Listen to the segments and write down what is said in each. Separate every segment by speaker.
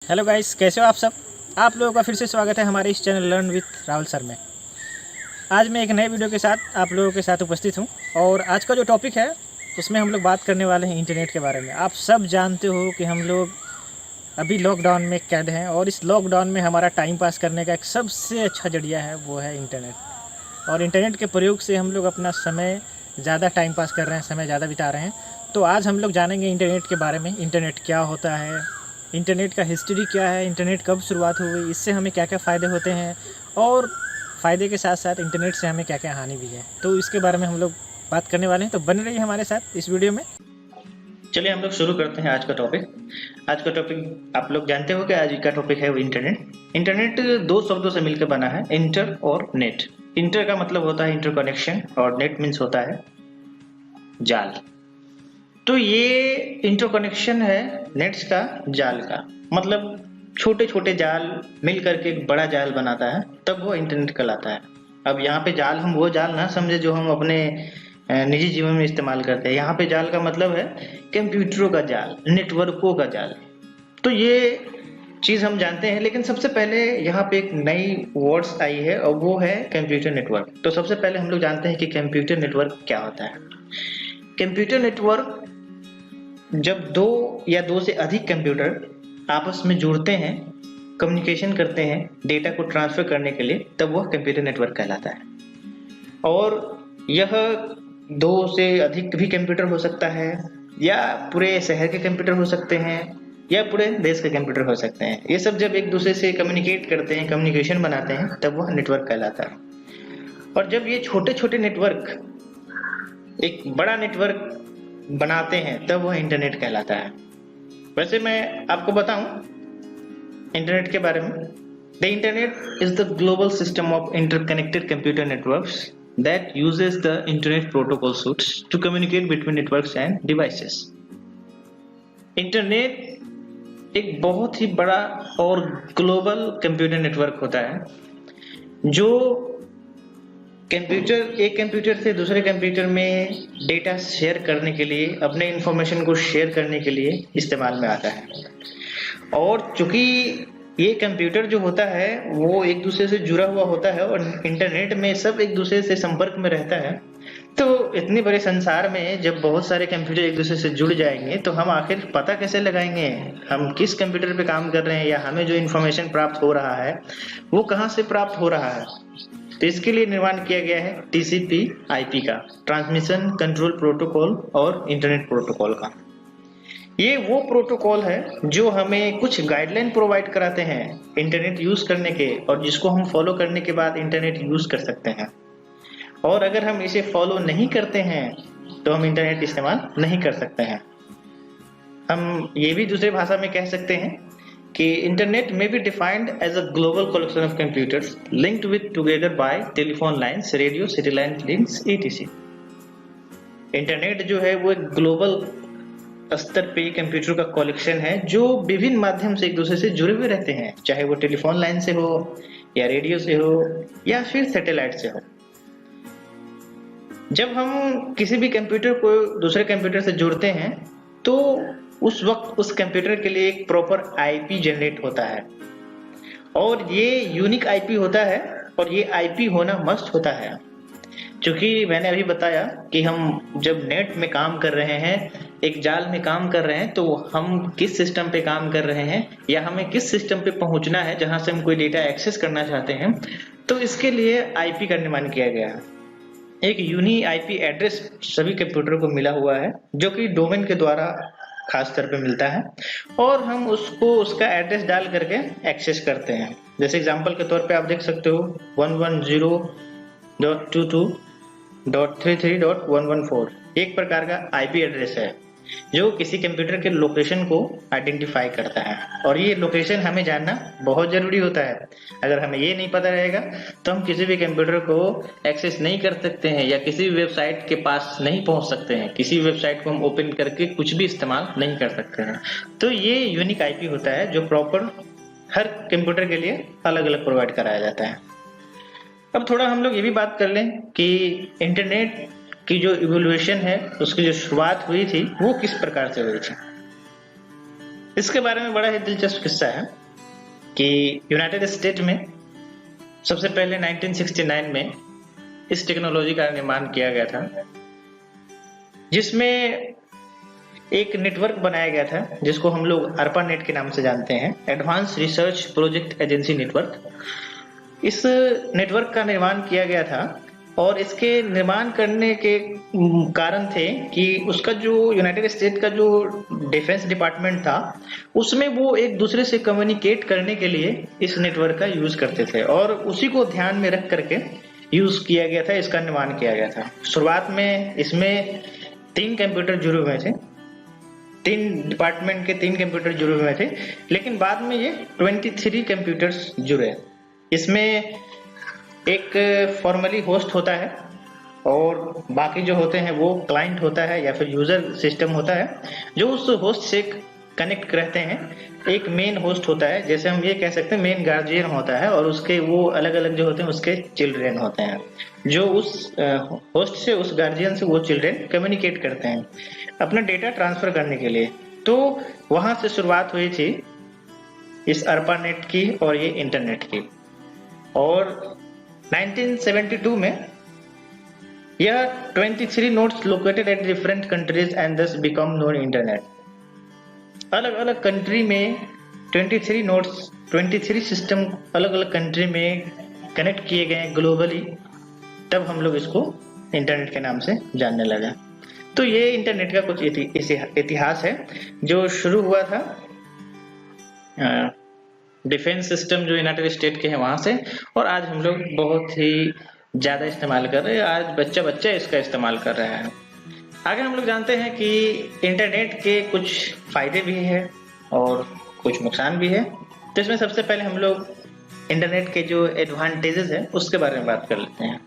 Speaker 1: Hello guys, कैसे हो आप सब। आप लोगों का फिर से स्वागत है हमारे इस channel learn with Rahul sir में। आज मैं एक नए वीडियो के साथ आप लोगों के साथ उपस्थित हूं और आज का जो टॉपिक है उसमें हम लोग बात करने वाले हैं इंटरनेट के बारे में। आप सब जानते हो कि हम लोग अभी लॉकडाउन में कैद हैं और इस लॉकडाउन में हमारा टाइम पास करने का एक सबसे अच्छा जरिया है वो है इंटरनेट। और इंटरनेट के प्रयोग से हम लोग अपना समय ज़्यादा टाइम पास कर रहे हैं, समय ज़्यादा बिता रहे हैं। तो आज हम लोग जानेंगे इंटरनेट के बारे में, इंटरनेट क्या होता है, इंटरनेट का हिस्ट्री क्या है, इंटरनेट कब शुरुआत हुई, इससे हमें क्या क्या फ़ायदे होते हैं और फ़ायदे के साथ साथ इंटरनेट से हमें क्या क्या हानि भी है। तो इसके बारे में हम लोग बात करने वाले हैं, तो बने रहिए हमारे साथ इस वीडियो में।
Speaker 2: चलिए हम लोग शुरू करते हैं आज का टॉपिक। आज का टॉपिक आप लोग जानते हो कि आज का टॉपिक है वो इंटरनेट। इंटरनेट दो शब्दों से मिलकर बना है, इंटर और नेट। इंटर का मतलब होता है इंटरकनेक्शन और नेट मीन्स होता है जाल। तो ये इंटरकनेक्शन है नेट्स का, जाल का मतलब छोटे छोटे जाल मिल करके एक बड़ा जाल बनाता है, तब वो इंटरनेट कहलाता है। अब यहाँ पे जाल हम वो जाल ना समझे जो हम अपने निजी जीवन में इस्तेमाल करते हैं। यहाँ पे जाल का मतलब है कंप्यूटरों का जाल, नेटवर्कों का जाल। तो ये चीज हम जानते हैं, लेकिन सबसे पहले यहाँ पे एक नई वर्ड्स आई है और वो है कंप्यूटर नेटवर्क। तो सबसे पहले हम लोग जानते हैं कि कंप्यूटर नेटवर्क क्या होता है। कंप्यूटर नेटवर्क जब दो या दो से अधिक कंप्यूटर आपस में जुड़ते हैं, कम्युनिकेशन करते हैं डेटा को ट्रांसफर करने के लिए, तब वह कंप्यूटर नेटवर्क कहलाता है। और यह दो से अधिक भी कंप्यूटर हो सकता है, या पूरे शहर के कंप्यूटर हो सकते हैं, या पूरे देश के कंप्यूटर हो सकते हैं। ये सब जब एक दूसरे से कम्युनिकेट करते हैं, कम्युनिकेशन बनाते हैं, तब वह नेटवर्क कहलाता है। और जब ये छोटे छोटे नेटवर्क एक बड़ा नेटवर्क बनाते हैं, तब वह इंटरनेट कहलाता है। वैसे मैं आपको बताऊं इंटरनेट के बारे में। The internet is the global system of interconnected computer networks that uses the internet protocol suites to communicate between networks and devices. Internet एक बहुत ही बड़ा और ग्लोबल कंप्यूटर नेटवर्क होता है जो एक कंप्यूटर से दूसरे कंप्यूटर में डेटा शेयर करने के लिए, अपने इंफॉर्मेशन को शेयर करने के लिए इस्तेमाल में आता है। और चूंकि ये कंप्यूटर जो होता है वो एक दूसरे से जुड़ा हुआ होता है और इंटरनेट में सब एक दूसरे से संपर्क में रहता है, तो इतने बड़े संसार में जब बहुत सारे कंप्यूटर एक दूसरे से जुड़ जाएंगे तो हम आखिर पता कैसे लगाएंगे हम किस कंप्यूटर पे काम कर रहे हैं, या हमें जो इंफॉर्मेशन प्राप्त हो रहा है वो कहाँ से प्राप्त हो रहा है। तो इसके लिए निर्माण किया गया है TCP/IP का, ट्रांसमिशन कंट्रोल प्रोटोकॉल और इंटरनेट प्रोटोकॉल का। ये वो प्रोटोकॉल है जो हमें कुछ गाइडलाइन प्रोवाइड कराते हैं इंटरनेट यूज करने के, और जिसको हम फॉलो करने के बाद इंटरनेट यूज कर सकते हैं। और अगर हम इसे फॉलो नहीं करते हैं तो हम इंटरनेट इस्तेमाल नहीं कर सकते हैं। हम ये भी दूसरी भाषा में कह सकते हैं कि इंटरनेट में be defined as a global collection of computers linked with together by telephone lines, radio, satellite links, etc। Internet जो है वो एक ग्लोबल स्तर पे कंप्यूटर का कलेक्शन है जो विभिन्न माध्यम से एक दूसरे से जुड़े हुए रहते हैं, चाहे वो टेलीफोन लाइन से हो, या रेडियो से हो, या फिर सैटेलाइट से हो। जब हम किसी भी कंप्यूटर को दूसरे कंप्यूटर से जोड़ते हैं तो उस वक्त उस कंप्यूटर के लिए एक प्रॉपर IP जनरेट होता है, और ये यूनिक IP होता है, और ये IP होना मस्ट होता है। क्योंकि मैंने अभी बताया कि हम जब नेट में काम कर रहे हैं, एक जाल में काम कर रहे हैं, तो हम किस सिस्टम पे काम कर रहे हैं, या हमें किस सिस्टम पे पहुंचना है जहां से हम कोई डेटा एक्सेस करना चाहते हैं, तो इसके लिए IP का निर्माण किया गया है। एक यूनिक IP एड्रेस सभी कंप्यूटर को मिला हुआ है, जो कि डोमेन के द्वारा खास तौर पे मिलता है, और हम उसको उसका एड्रेस डाल करके एक्सेस करते हैं। जैसे एग्जांपल के तौर पे आप देख सकते हो 110.22.33.114 एक प्रकार का IP एड्रेस है जो किसी कंप्यूटर के लोकेशन को आइडेंटिफाई करता है, और ये लोकेशन हमें जानना बहुत जरूरी होता है। अगर हमें ये नहीं पता रहेगा तो हम किसी भी कंप्यूटर को एक्सेस नहीं कर सकते हैं, या किसी भी वेबसाइट के पास नहीं पहुंच सकते हैं, किसी वेबसाइट को हम ओपन करके कुछ भी इस्तेमाल नहीं कर सकते हैं। तो ये यूनिक IP होता है जो प्रॉपर हर कंप्यूटर के लिए अलग अलग प्रोवाइड कराया जाता है। अब थोड़ा हम लोग ये भी बात कर लें कि इंटरनेट की जो इवोल्यूशन है, उसकी जो शुरुआत हुई थी वो किस प्रकार से हुई थी। इसके बारे में बड़ा ही दिलचस्प किस्सा है कि यूनाइटेड स्टेट में सबसे पहले 1969 में इस टेक्नोलॉजी का निर्माण किया गया था, जिसमें एक नेटवर्क बनाया गया था जिसको हम लोग ARPANET के नाम से जानते हैं, advance research project agency network. इस नेटवर्क का निर्माण किया गया था और इसके निर्माण करने के कारण थे कि उसका जो यूनाइटेड स्टेट का जो डिफेंस डिपार्टमेंट था उसमें वो एक दूसरे से कम्युनिकेट करने के लिए इस नेटवर्क का यूज करते थे और उसी को ध्यान में रख करके यूज किया गया था, इसका निर्माण किया गया था। शुरुआत में इसमें 3 कंप्यूटर जुड़े हुए थे, 3 डिपार्टमेंट के 3 कंप्यूटर जुड़े हुए थे, लेकिन बाद में ये 23 कंप्यूटर्स जुड़े। इसमें एक फॉर्मली होस्ट होता है और बाकी जो होते हैं वो क्लाइंट होता है या फिर यूजर सिस्टम होता है जो उस होस्ट से कनेक्ट रहते हैं। एक मेन होस्ट होता है, जैसे हम ये कह सकते हैं मेन गार्जियन होता है, और उसके वो अलग अलग जो होते हैं उसके चिल्ड्रेन होते हैं जो उस होस्ट से, उस गार्जियन से वो चिल्ड्रेन कम्युनिकेट करते हैं अपना डेटा ट्रांसफर करने के लिए। तो वहां से शुरुआत हुई थी इस ARPANET की और ये इंटरनेट की। और 1972 में यह 23 nodes located at different countries and दस बिकम नोन इंटरनेट। अलग अलग कंट्री में 23 नोड्स, 23 सिस्टम अलग अलग कंट्री में कनेक्ट किए गए ग्लोबली, तब हम लोग इसको इंटरनेट के नाम से जानने लगे। तो ये इंटरनेट का कुछ इतिहास है जो शुरू हुआ था डिफेंस सिस्टम जो यूनाइटेड स्टेट के हैं वहां से, और आज हम लोग बहुत ही ज्यादा इस्तेमाल कर रहे हैं। आज बच्चा बच्चा इसका इस्तेमाल कर रहा है। आगे हम लोग जानते हैं कि इंटरनेट के कुछ फायदे भी हैं और कुछ नुकसान भी है। तो इसमें सबसे पहले हम लोग इंटरनेट के जो एडवांटेजेस हैं उसके बारे में बात कर लेते हैं।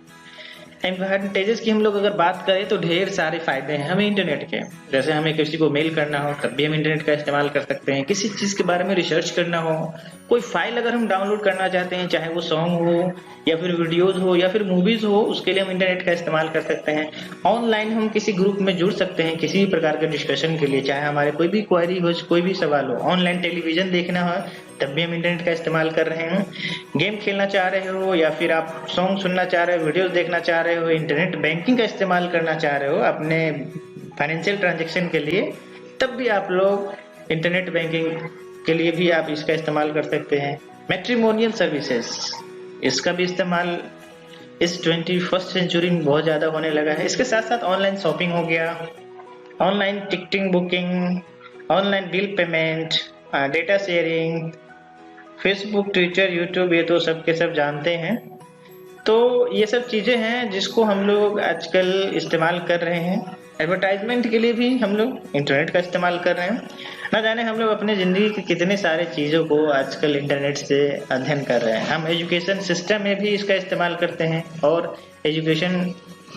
Speaker 2: एडवांटेजेस की हम लोग अगर बात करें तो ढेर सारे फायदे हैं हमें इंटरनेट के। जैसे हमें किसी को मेल करना हो तब भी हम इंटरनेट का इस्तेमाल कर सकते हैं, किसी चीज के बारे में रिसर्च करना हो, कोई फाइल अगर हम डाउनलोड करना चाहते हैं, चाहे वो सॉन्ग हो या फिर वीडियोज हो या फिर मूवीज हो, उसके लिए हम इंटरनेट का इस्तेमाल कर सकते हैं। ऑनलाइन हम किसी ग्रुप में जुड़ सकते हैं किसी भी प्रकार के डिस्कशन के लिए, चाहे हमारे कोई भी क्वेरी हो, कोई भी सवाल हो। ऑनलाइन टेलीविजन देखना हो तब भी हम इंटरनेट का इस्तेमाल कर रहे हैं। गेम खेलना चाह रहे हो या फिर आप सॉन्ग सुनना चाह रहे हो, वीडियोज देखना चाह रहे हो, इंटरनेट बैंकिंग का इस्तेमाल करना चाह रहे हो अपने फाइनेंशियल ट्रांजेक्शन के लिए, तब भी आप लोग इंटरनेट बैंकिंग के लिए भी आप इसका इस्तेमाल कर सकते हैं। मैट्रिमोनियल सर्विसेज, इसका भी इस्तेमाल इस 21st सेंचुरी में बहुत ज़्यादा होने लगा है। इसके साथ साथ ऑनलाइन शॉपिंग हो गया, online ticketing booking, online bill payment, data sharing, Facebook, Twitter, YouTube, ये तो सब के सब जानते हैं। तो ये सब चीज़ें हैं जिसको हम लोग आजकल इस्तेमाल कर रहे हैं। एडवर्टाइजमेंट के लिए भी हम लोग इंटरनेट का इस्तेमाल कर रहे हैं। ना जाने हम लोग अपने ज़िंदगी की कितने सारे चीज़ों को आजकल इंटरनेट से अध्ययन कर रहे हैं। हम एजुकेशन सिस्टम में भी इसका इस्तेमाल करते हैं और एजुकेशन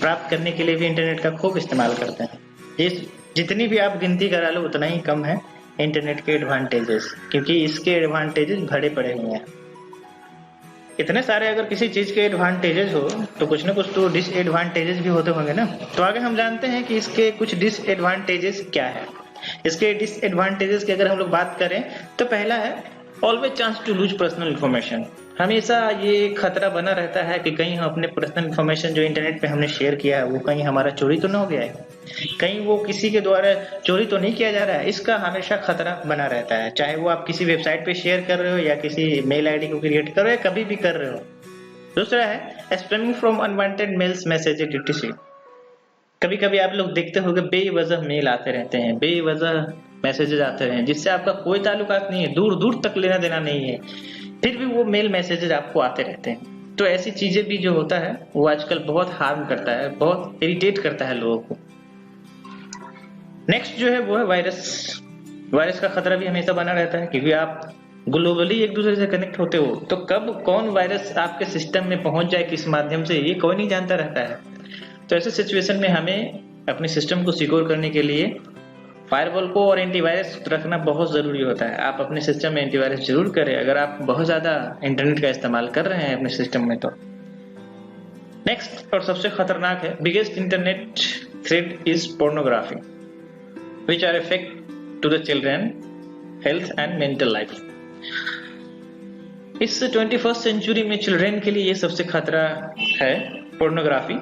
Speaker 2: प्राप्त करने के लिए भी इंटरनेट का खूब इस्तेमाल करते हैं। ये जितनी भी आप गिनती करा लो उतना ही कम है इंटरनेट के एडवांटेजेस, क्योंकि इसके एडवांटेजेस भरे पड़े हुए हैं। इतने सारे अगर किसी चीज के एडवांटेजेस हो तो कुछ ना कुछ तो डिसएडवांटेजेस भी होते होंगे ना। तो आगे हम जानते हैं कि इसके कुछ डिसएडवांटेजेस क्या है। इसके डिसएडवांटेजेस की अगर हम लोग बात करें तो पहला है always chance to lose personal information. हमेशा ये खतरा बना रहता है कि कहीं हम अपने पर्सनल इन्फॉर्मेशन जो इंटरनेट पे हमने शेयर किया है वो कहीं हमारा चोरी तो ना हो गया है, कहीं वो किसी के द्वारा चोरी तो नहीं किया जा रहा है। इसका हमेशा खतरा बना रहता है, चाहे वो आप किसी वेबसाइट पे शेयर कर रहे हो या किसी मेल आईडी को क्रिएट कर रहे हो या कभी भी कर रहे हो। दूसरा है spamming from unwanted mails, messages, etc। कभी कभी आप लोग देखते होंगे बेवजह मेल आते रहते हैं, बेवजह मैसेजेस आते हैं जिससे आपका कोई ताल्लुकात नहीं है, दूर दूर तक लेना देना नहीं है, फिर भी वो मेल मैसेजेस आपको आते रहते हैं। तो ऐसी चीजें भी जो होता है वो आजकल बहुत हार्म करता है, बहुत इरिटेट करता है लोगों को। नेक्स्ट जो है वो है वायरस। वायरस का खतरा भी हमेशा बना रहता है क्योंकि आप ग्लोबली एक दूसरे से कनेक्ट होते हो, तो कब कौन वायरस आपके सिस्टम में पहुंच जाए किस माध्यम से ये कोई नहीं जानता रहता है। तो ऐसे सिचुएशन में हमें अपने सिस्टम को सिक्योर करने के लिए फायरवॉल को और एंटीवायरस रखना बहुत जरूरी होता है। आप अपने सिस्टम में एंटीवायरस जरूर करें अगर आप बहुत ज्यादा इंटरनेट का इस्तेमाल कर रहे हैं अपने सिस्टम में। तो नेक्स्ट और सबसे खतरनाक है biggest internet threat is pornography which are effect to the children health and mental life. इस 21st सेंचुरी में चिल्ड्रेन के लिए ये सबसे खतरा है पोर्नोग्राफी,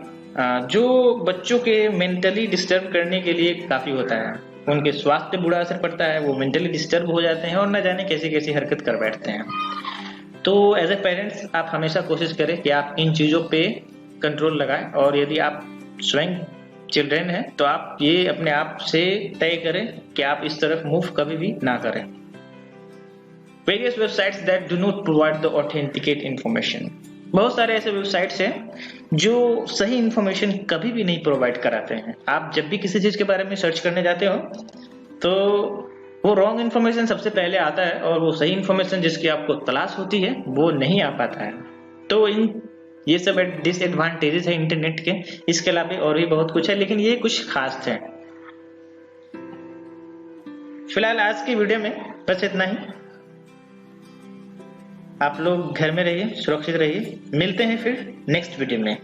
Speaker 2: जो बच्चों के मेंटली डिस्टर्ब करने के लिए काफी होता है। उनके स्वास्थ्य पे बुरा असर पड़ता है, वो मेंटली डिस्टर्ब हो जाते हैं और न जाने कैसी कैसी हरकत कर बैठते हैं। तो एज ए पेरेंट्स आप हमेशा कोशिश करें कि आप इन चीज़ों पे कंट्रोल लगाएं, और यदि आप स्वयं चिल्ड्रेन हैं तो आप ये अपने आप से तय करें कि आप इस तरफ मूव कभी भी ना करें। Various websites that do not provide the authenticate information. बहुत सारे ऐसे वेबसाइट्स हैं जो सही इन्फॉर्मेशन कभी भी नहीं प्रोवाइड कराते हैं। आप जब भी किसी चीज के बारे में सर्च करने जाते हो तो वो रॉन्ग इन्फॉर्मेशन सबसे पहले आता है, और वो सही इन्फॉर्मेशन जिसकी आपको तलाश होती है वो नहीं आ पाता है। तो ये सब डिसएडवांटेजेस है इंटरनेट के। इसके अलावा और भी बहुत कुछ है, लेकिन ये कुछ खास थे। फिलहाल आज की वीडियो में बस इतना ही। आप लोग घर में रहिए, सुरक्षित रहिए। मिलते हैं फिर नेक्स्ट वीडियो में।